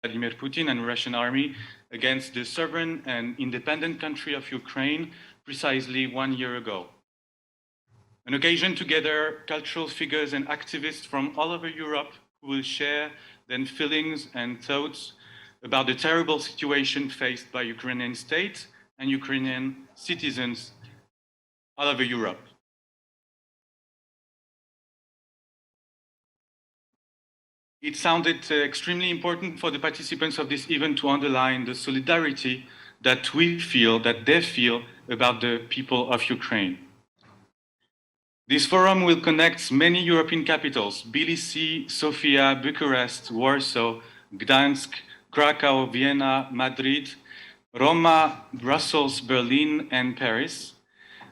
Vladimir Putin and Russian army against the sovereign and independent country of Ukraine precisely 1 year ago. An occasion to gather cultural figures and activists from all over Europe who will share their feelings and thoughts about the terrible situation faced by Ukrainian state and Ukrainian citizens all over Europe. It sounded extremely important for the participants of this event to underline the solidarity that we feel, that they feel about the people of Ukraine. This forum will connect many European capitals: Tbilisi, Sofia, Bucharest, Warsaw, Gdansk, Krakow, Vienna, Madrid, Roma, Brussels, Berlin, and Paris.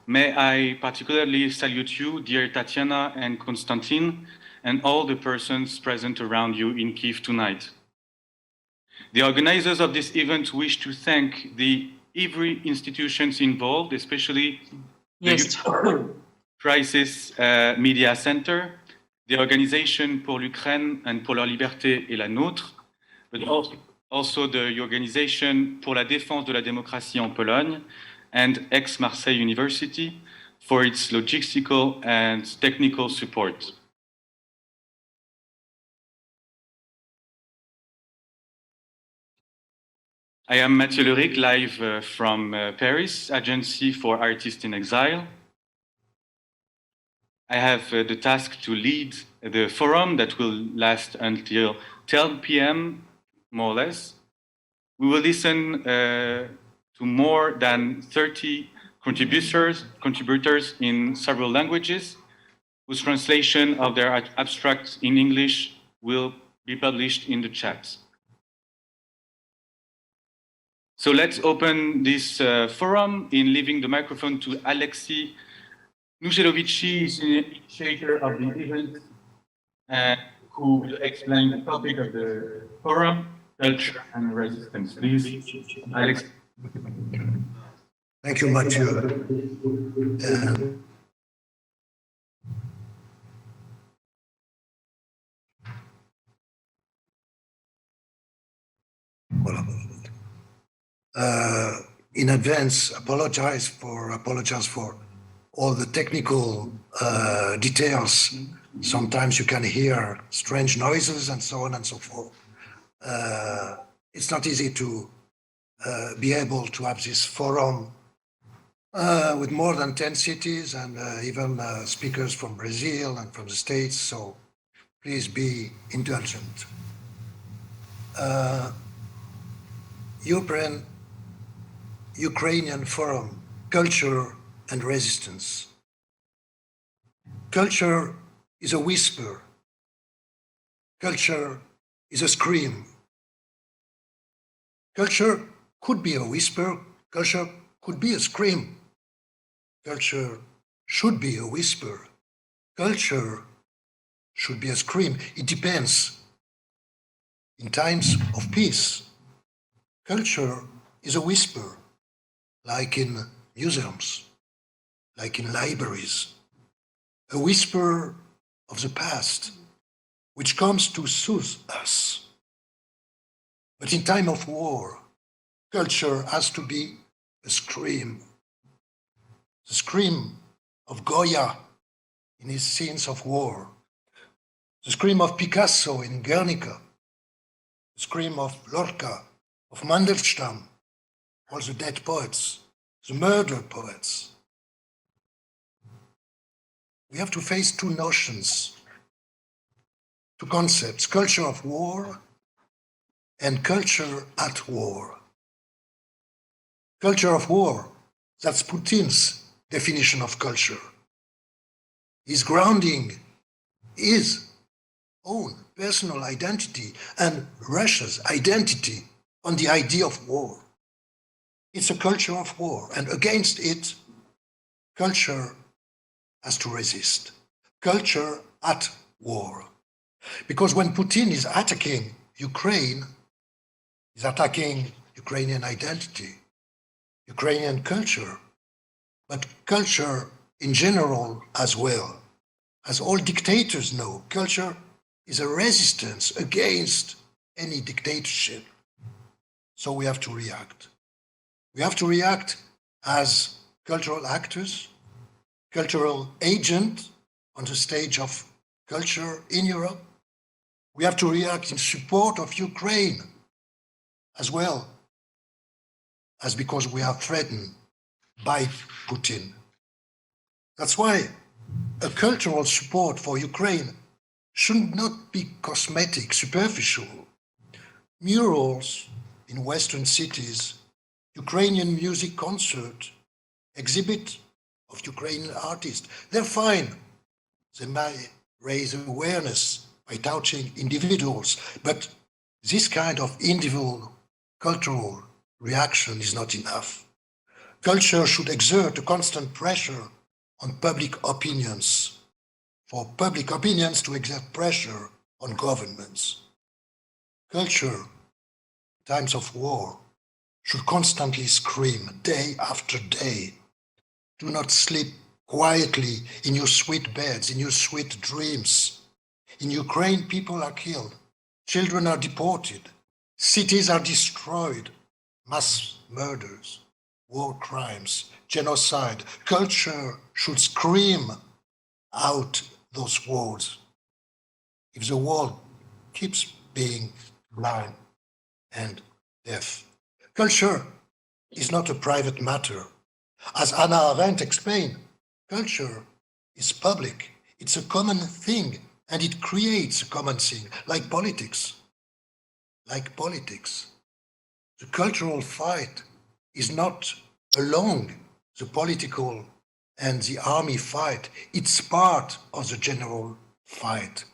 May I particularly salute you, dear Tatiana and Constantin, and all the persons present around you in Kyiv tonight. The organizers of this event wish to thank every institutions involved, especially the Crisis Media Center, the Organisation pour l'Ukraine and pour la liberté et la nôtre, but also the Organisation pour la défense de la démocratie en Pologne and Aix-Marseille University for its logistical and technical support. I am Mathieu Lericq, live from Paris, Agency for Artists in Exile. I have the task to lead the forum that will last until 10 p.m., more or less. We will listen to more than 30 contributors in several languages, whose translation of their abstracts in English will be published in the chat. So let's open this forum in leaving the microphone to Alexis. Nuselovici is the initiator of the event who will explain the topic of the forum, culture and resistance. Please, Alexis. Thank you, Mathieu. In advance, apologize for all the technical details. Sometimes you can hear strange noises and so on and so forth. It's not easy to be able to have this forum with more than 10 cities and even speakers from Brazil and from the States, so please be indulgent. Ukrainian Forum, Culture and Resistance. Culture is a whisper. Culture is a scream. Culture could be a whisper. Culture could be a scream. Culture should be a whisper. Culture should be a scream. It depends. In times of peace, culture is a whisper, like in museums, like in libraries, a whisper of the past, which comes to soothe us. But in time of war, culture has to be a scream. The scream of Goya in his scenes of war, the scream of Picasso in Guernica, the scream of Lorca, of Mandelstam, all the dead poets, the murdered poets. We have to face two notions, two concepts, culture of war and culture at war. Culture of war, that's Putin's definition of culture. He's grounding his own personal identity and Russia's identity on the idea of war. It's a culture of war, and against it, culture has to resist. Culture at war. Because when Putin is attacking Ukraine, he's attacking Ukrainian identity, Ukrainian culture, but culture in general as well. As all dictators know, culture is a resistance against any dictatorship. So we have to react. We have to react as cultural actors, cultural agent on the stage of culture in Europe. We have to react in support of Ukraine as well as because we are threatened by Putin. That's why a cultural support for Ukraine should not be cosmetic, superficial. Murals in Western cities, Ukrainian music concert, exhibit of Ukrainian artists, they're fine. They may raise awareness by touching individuals, but this kind of individual cultural reaction is not enough. Culture should exert a constant pressure on public opinions, for public opinions to exert pressure on governments. Culture, in times of war, should constantly scream day after day. Do not sleep quietly in your sweet beds, in your sweet dreams. In Ukraine, people are killed, children are deported, cities are destroyed, mass murders, war crimes, genocide. Culture should scream out those words. If the world keeps being blind and deaf, culture is not a private matter. As Hannah Arendt explained, culture is public. It's a common thing, and it creates a common thing, like politics. Like politics. The cultural fight is not along the political and the army fight. It's part of the general fight.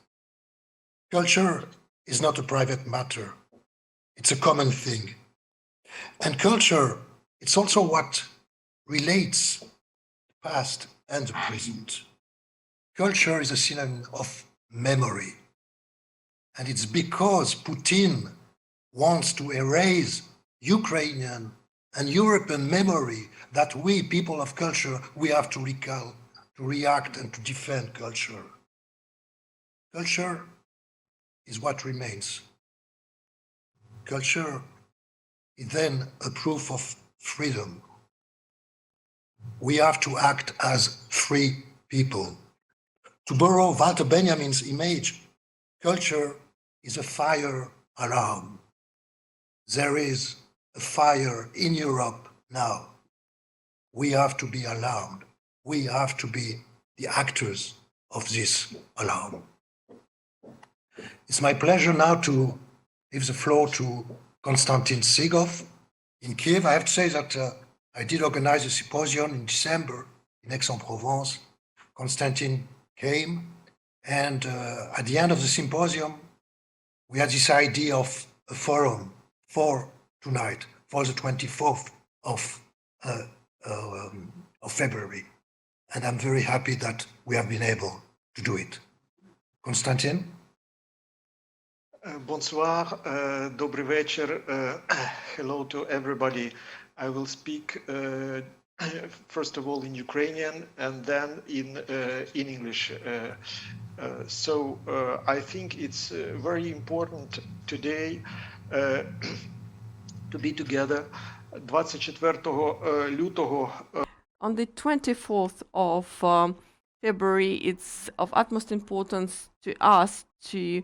Culture is not a private matter. It's a common thing. And culture, it's also what relates the past and the present. Culture is a synonym of memory. And it's because Putin wants to erase Ukrainian and European memory that we, people of culture, we have to recall, to react and to defend culture. Culture is what remains. Culture is then a proof of freedom. We have to act as free people. To borrow Walter Benjamin's image, culture is a fire alarm. There is a fire in Europe now. We have to be alarmed. We have to be the actors of this alarm. It's my pleasure now to give the floor to Constantin Sigov in Kiev. I have to say that I did organize a symposium in December in Aix-en-Provence. Constantin came, and at the end of the symposium, we had this idea of a forum for tonight, for the 24th of February. And I'm very happy that we have been able to do it. Constantin? Bonsoir, добрый вечер. Hello to everybody. I will speak first of all in Ukrainian and then in English. So I think it's very important today to be together. 24 лютого. On the 24th of February, it's of utmost importance to us to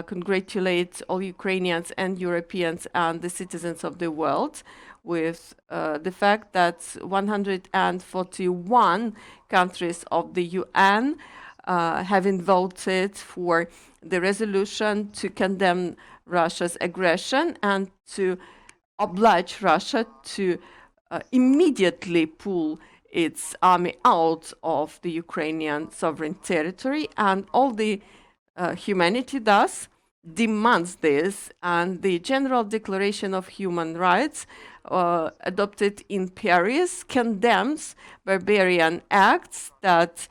congratulate all Ukrainians and Europeans and the citizens of the world with the fact that 141 countries of the UN having voted for the resolution to condemn Russia's aggression and to oblige Russia to immediately pull its army out of the Ukrainian sovereign territory, and all the humanity thus demands this, and the General Declaration of Human Rights adopted in Paris condemns barbarian acts that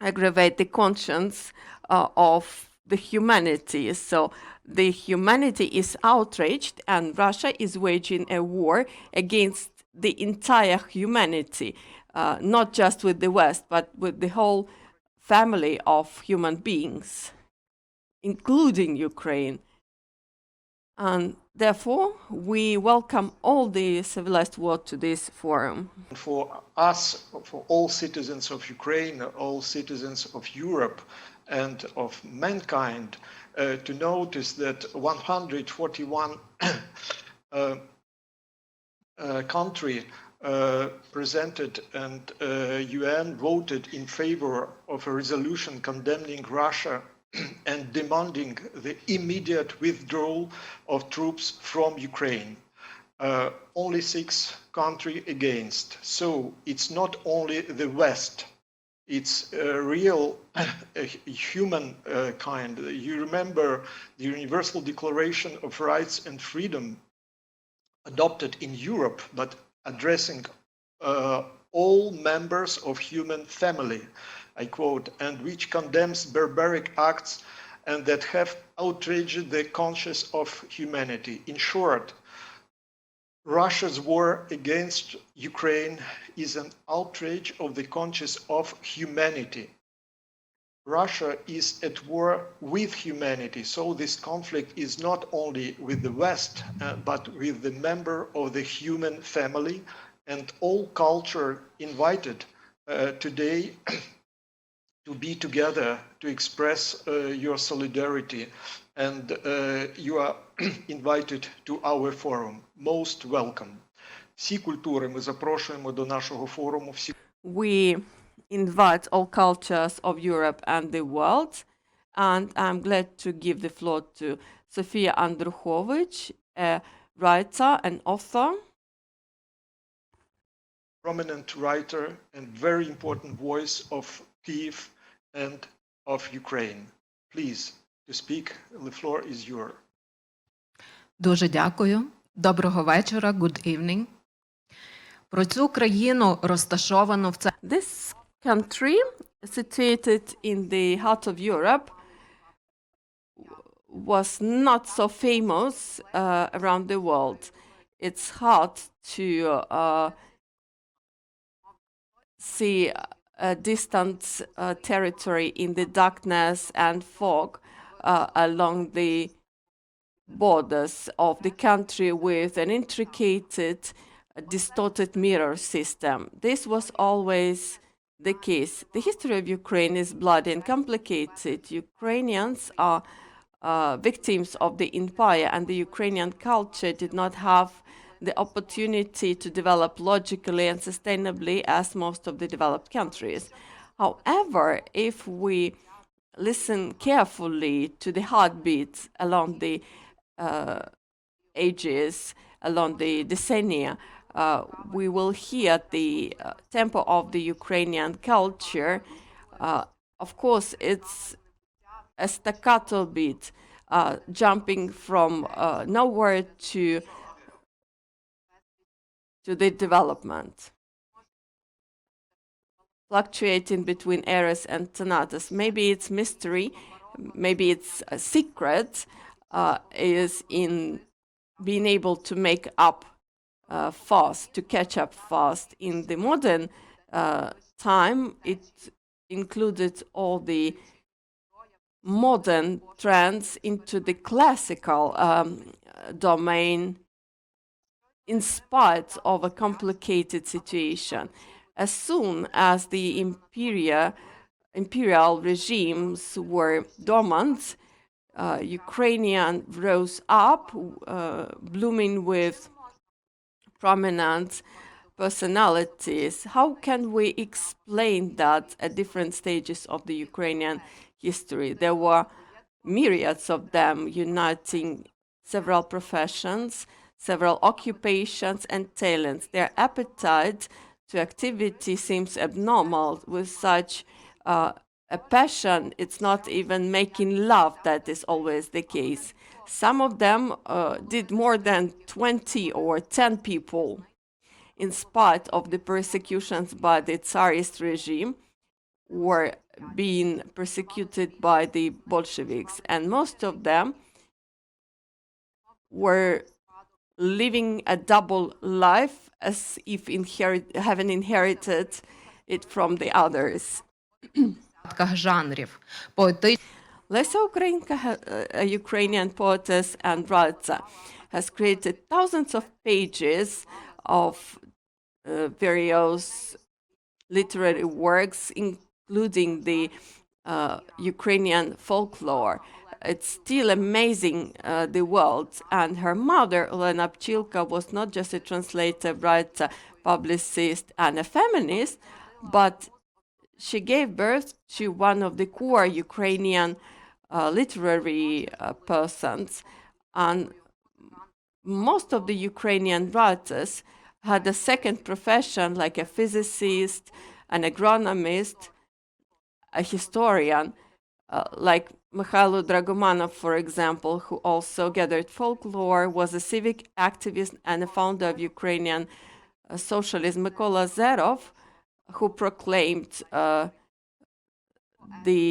aggravate the conscience of the humanity. So the humanity is outraged, and Russia is waging a war against the entire humanity, not just with the West, but with the whole family of human beings, including Ukraine. And therefore, we welcome all the civilized world to this forum. For us, for all citizens of Ukraine, all citizens of Europe and of mankind, to notice that 141 country presented and UN voted in favor of a resolution condemning Russia and demanding the immediate withdrawal of troops from Ukraine. Only 6 countries against. So it's not only the West, it's a real human kind. You remember the Universal Declaration of Rights and Freedom adopted in Europe, but addressing all members of human family, I quote, and which condemns barbaric acts and that have outraged the conscience of humanity. In short, Russia's war against Ukraine is an outrage of the conscience of humanity. Russia is at war with humanity, so this conflict is not only with the West, but with the member of the human family and all culture invited today to be together, to express your solidarity. And you are invited to our forum. Most welcome. Всі культури ми запрошуємо до нашого форуму. We invite all cultures of Europe and the world, and I'm glad to give the floor to Sofia Andrukhovych, a writer and author. Prominent writer and very important voice of Kyiv and of Ukraine. Please, to speak, the floor is yours. Дуже дякую. Доброго вечора. Good evening. Про цю країну розташовану в This country, situated in the heart of Europe, was not so famous around the world. It's hard to see a distant territory in the darkness and fog along the borders of the country with an intricate, distorted mirror system. This was always the case. The history of Ukraine is bloody and complicated. Ukrainians are victims of the empire, and the Ukrainian culture did not have the opportunity to develop logically and sustainably as most of the developed countries. However, if we listen carefully to the heartbeats along the ages, along the decennia, we will hear the tempo of the Ukrainian culture. Of course, it's a staccato beat, jumping from nowhere to the development, fluctuating between eras and sonatas. Maybe it's mystery, maybe it's a secret, is in being able to make up fast, to catch up fast. In the modern time, it included all the modern trends into the classical domain in spite of a complicated situation. As soon as the imperial regimes were dormant, Ukrainian rose up, blooming with prominent personalities. How can we explain that at different stages of the Ukrainian history? There were myriads of them uniting several professions, several occupations and talents. Their appetite to activity seems abnormal. With such a passion, it's not even making love that is always the case. Some of them did more than 20 or 10 people, in spite of the persecutions by the Tsarist regime, were being persecuted by the Bolsheviks. And most of them were living a double life, as if having inherited it from the others. жанрів. Lesa Ukrainka, a Ukrainian poetess and writer, has created thousands of pages of various literary works, including the Ukrainian folklore. It's still amazing the world. And her mother, Olena Pchilka, was not just a translator, writer, publicist, and a feminist, but she gave birth to one of the core Ukrainian literary persons. And most of the Ukrainian writers had a second profession, like a physicist, an agronomist, a historian, like Mikhailo Dragomanov, for example, who also gathered folklore, was a civic activist and a founder of Ukrainian socialism. Mykola Zerov, who proclaimed the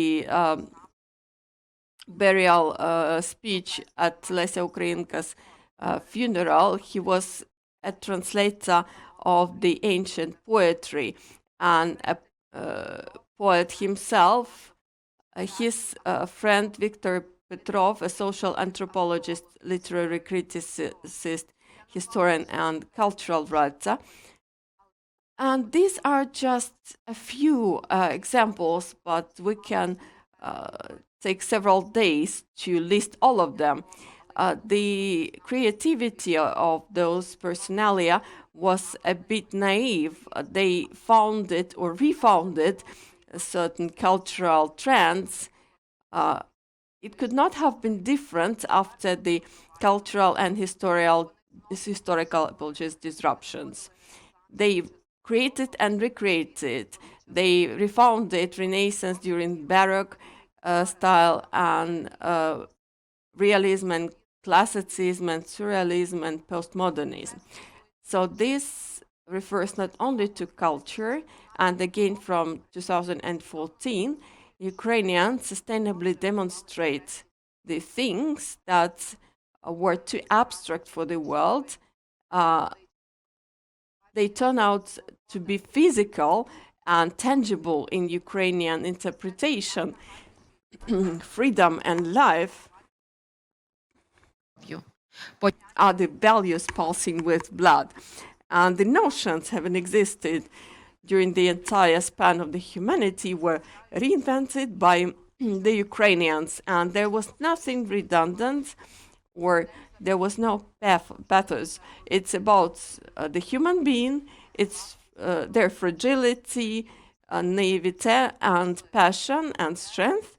burial speech at Lesia Ukrainka's funeral. He was a translator of the ancient poetry and a poet himself. His friend Viktor Petrov, a social anthropologist, literary criticist, historian, and cultural writer. And these are just a few examples, but we can take several days to list all of them. The creativity of those personalia was a bit naive. They founded or refounded certain cultural trends. It could not have been different after the cultural and historical disruptions. They created and recreated. They refounded Renaissance during Baroque style and realism and classicism and surrealism and postmodernism. So this refers not only to culture, and again from 2014, Ukrainians sustainably demonstrate the things that were too abstract for the world. They turn out to be physical and tangible in Ukrainian interpretation. Freedom and life are the values pulsing with blood. And the notions having existed during the entire span of the humanity were reinvented by the Ukrainians, and there was nothing redundant or there was no pathos. It's about the human being, it's their fragility, naivete, and passion and strength,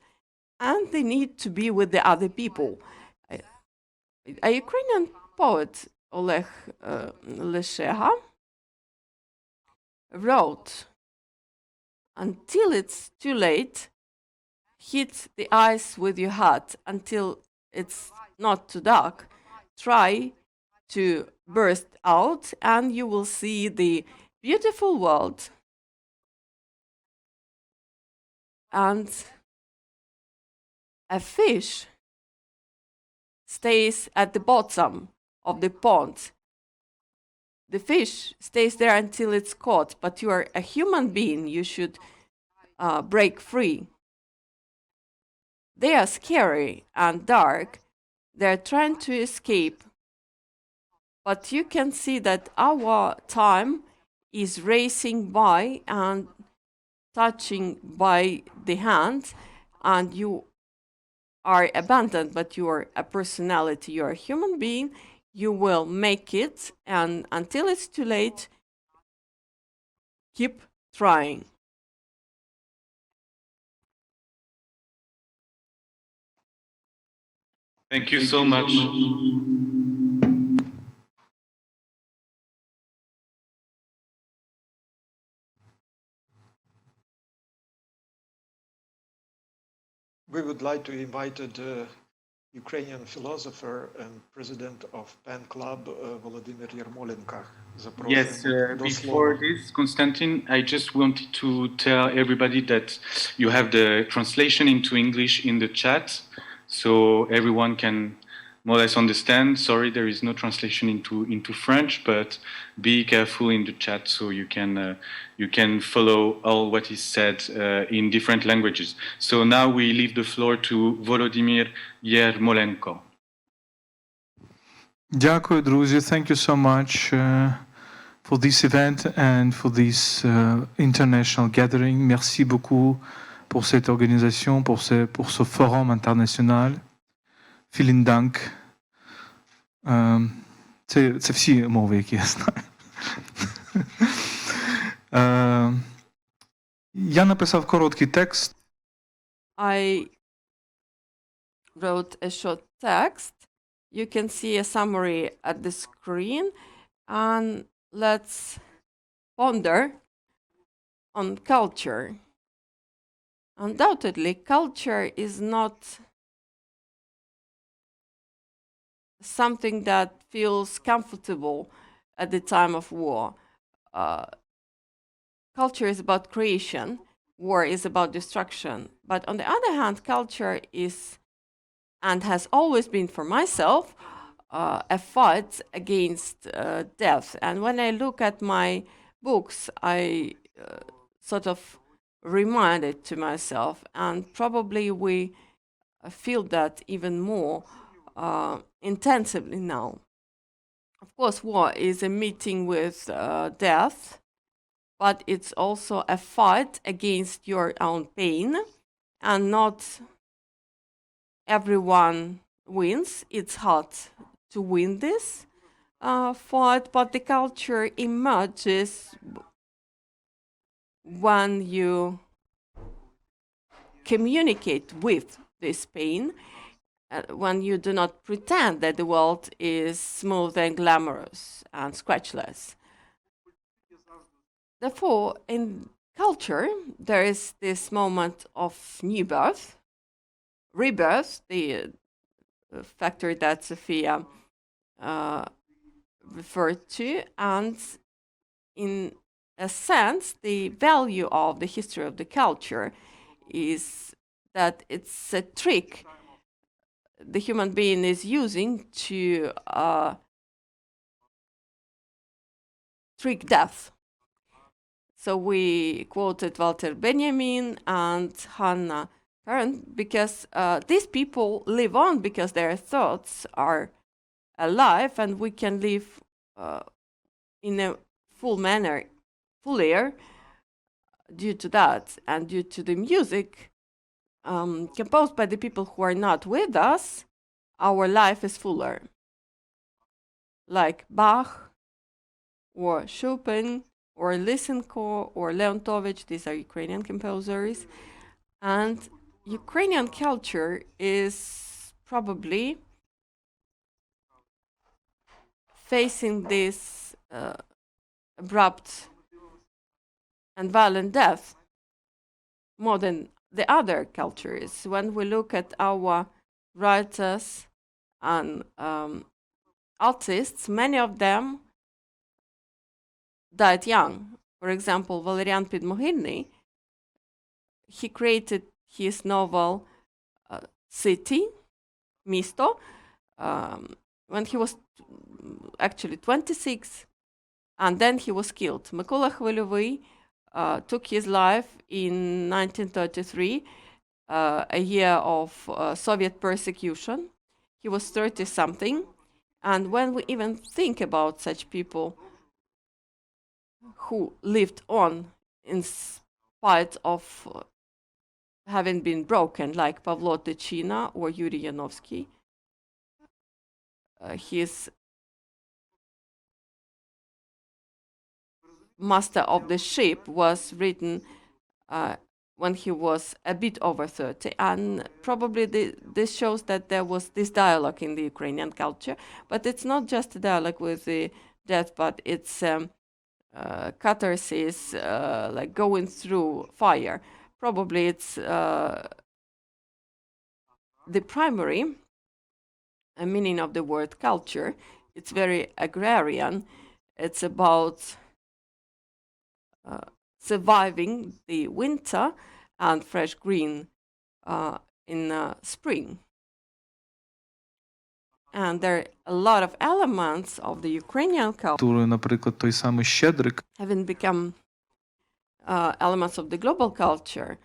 and they need to be with the other people. A Ukrainian poet, Oleg Lesheha, wrote, "Until it's too late, hit the ice with your hat until it's not too dark. Try to burst out and you will see the beautiful world." And a fish stays at the bottom of the pond. The fish stays there until it's caught, but you are a human being. You should break free. They are scary and dark. They're trying to escape. But you can see that our time is racing by and touching by the hand, and you are abandoned, but you are a personality, you are a human being, you will make it, and until it's too late, keep trying. Thank you so much. We would like to invite the Ukrainian philosopher and president of PEN Club, Volodymyr Yermolenko. Yes, before this, Constantin, I just wanted to tell everybody that you have the translation into English in the chat, so everyone can more or less understand. Sorry, there is no translation into French, but be careful in the chat so you can follow all what is said in different languages. So now we leave the floor to Volodymyr Yermolenko. Дякую, друзі. Thank you so much for this event and for this international gathering. Merci beaucoup pour cette organisation, pour ce forum international. Vielen Dank. Це всі мови, які я знаю. Я написав короткий текст. I wrote a short text. You can see a summary at the screen, and let's ponder on culture. Undoubtedly, culture is not something that feels comfortable at the time of war. Culture is about creation, war is about destruction. But on the other hand, culture is, and has always been for myself, a fight against death. And when I look at my books, I sort of remind it to myself, and probably we feel that even more intensively now. Of course, war is a meeting with death, but it's also a fight against your own pain, and not everyone wins. It's hard to win this fight, but the culture emerges when you communicate with this pain, when you do not pretend that the world is smooth and glamorous and scratchless. Therefore, in culture, there is this moment of new birth, rebirth, the factor that Sofia referred to, and in a sense, the value of the history of the culture is that it's a trick the human being is using to trick death. So we quoted Walter Benjamin and Hannah Arendt because these people live on because their thoughts are alive, and we can live in a full manner, full air, due to that, and due to the music composed by the people who are not with us. Our life is fuller, like Bach or Chopin or Lysenko or Leontovich. These are Ukrainian composers. And Ukrainian culture is probably facing this abrupt and violent death more than the other cultures. When we look at our writers and artists, many of them died young. For example, Valerian Podmohylny, he created his novel City, Misto, when he was actually 26, and then he was killed. Mykola Khvelyovy took his life in 1933, a year of Soviet persecution. He was 30-something. And when we even think about such people who lived on in spite of having been broken, like Pavlo Tychina or Yuri Yanovsky, his Master of the Ship was written when he was a bit over 30, and probably this shows that there was this dialogue in the Ukrainian culture. But it's not just a dialogue with the death, but it's catharsis, like going through fire. Probably it's the primary meaning of the word culture. It's very agrarian. It's about surviving the winter and fresh green in spring. And there are a lot of elements of the Ukrainian culture наприклад, той самий Щедрик, having become elements of the global culture,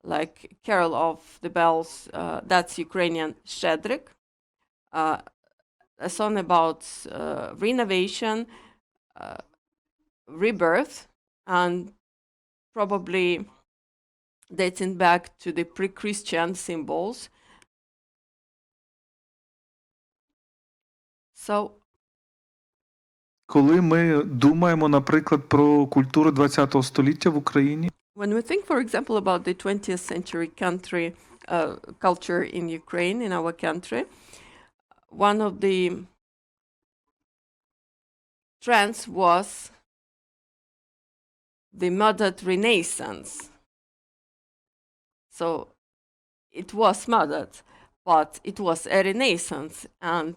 like Carol of the Bells, that's Ukrainian Shedrik, a song about renovation, rebirth, and probably dating back to the pre-Christian symbols. So коли ми думаємо, наприклад, про культуру ХХ століття в Україні, when we think, for example, about the 20th century culture in Ukraine, in our country, one of the trends was the modern Renaissance. So it was modern, but it was a Renaissance, and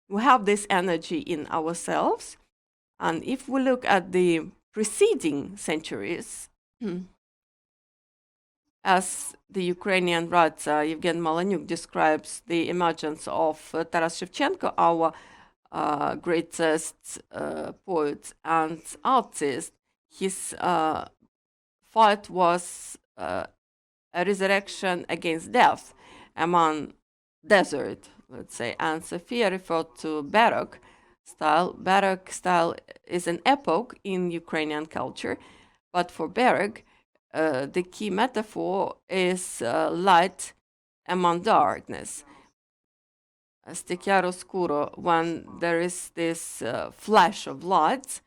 we have this energy in ourselves. And if we look at the preceding centuries, as the Ukrainian writer Yevgen Malanyuk describes the emergence of Taras Shevchenko, our greatest poet and artist, his fight was a resurrection against death among desert, let's say. And Sofia referred to Baroque style. Baroque style is an epoch in Ukrainian culture, but for Baroque, the key metaphor is light among darkness. Chiaroscuro, when there is this flash of light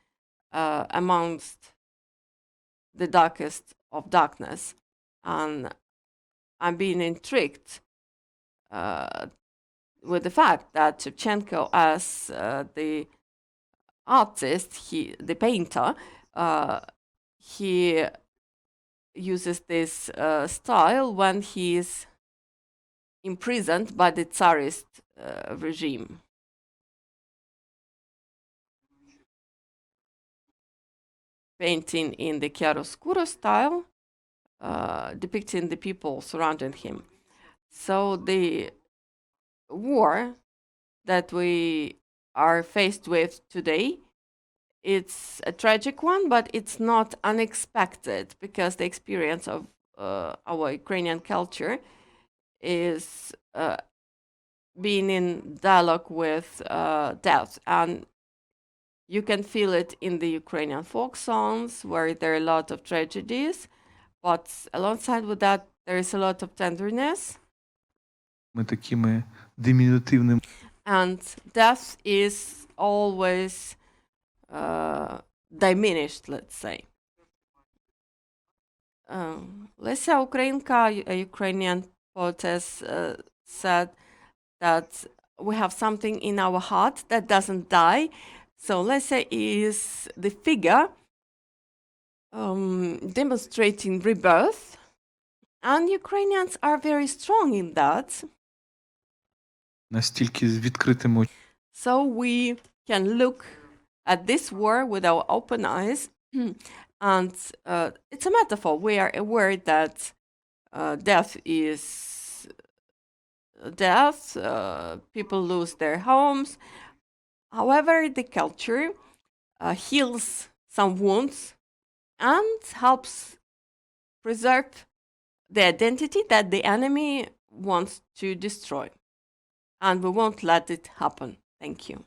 amongst the darkest of darkness. And I'm being intrigued with the fact that Shevchenko, as the artist, the painter, he uses this style when he is imprisoned by the Tsarist regime. Painting in the chiaroscuro style, depicting the people surrounding him. So the war that we are faced with today, it's a tragic one, but it's not unexpected, because the experience of our Ukrainian culture is being in dialogue with death. And you can feel it in the Ukrainian folk songs, where there are a lot of tragedies, but alongside with that, there is a lot of tenderness. ми такими димінутивними. And death is always diminished, let's say. Lesia Ukrainka, a Ukrainian poetess, said that we have something in our heart that doesn't die. So Lesia is the figure demonstrating rebirth, and Ukrainians are very strong in that. Настільки з відкритими очима. So we can look at this war with our open eyes, and it's a metaphor. We are aware that death is death, people lose their homes. However, the culture heals some wounds and helps preserve the identity that the enemy wants to destroy. And we won't let it happen. Thank you.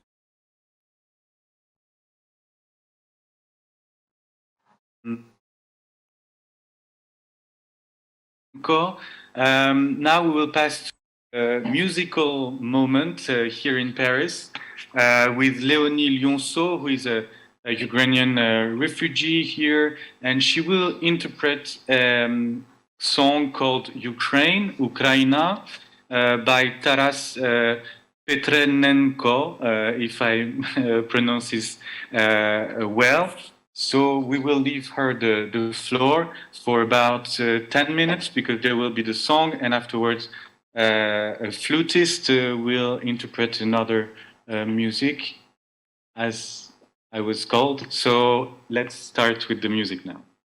Now we will pass to a musical moment here in Paris with Léonie Lyonceau, who is a Ukrainian refugee here, and she will interpret a song called Ukraina, by Taras Petrenenko, if I pronounce this well. So we will leave her the floor for about 10 minutes, because there will be the song, and afterwards a flutist will interpret another music, as I was called. So let's start with the music now.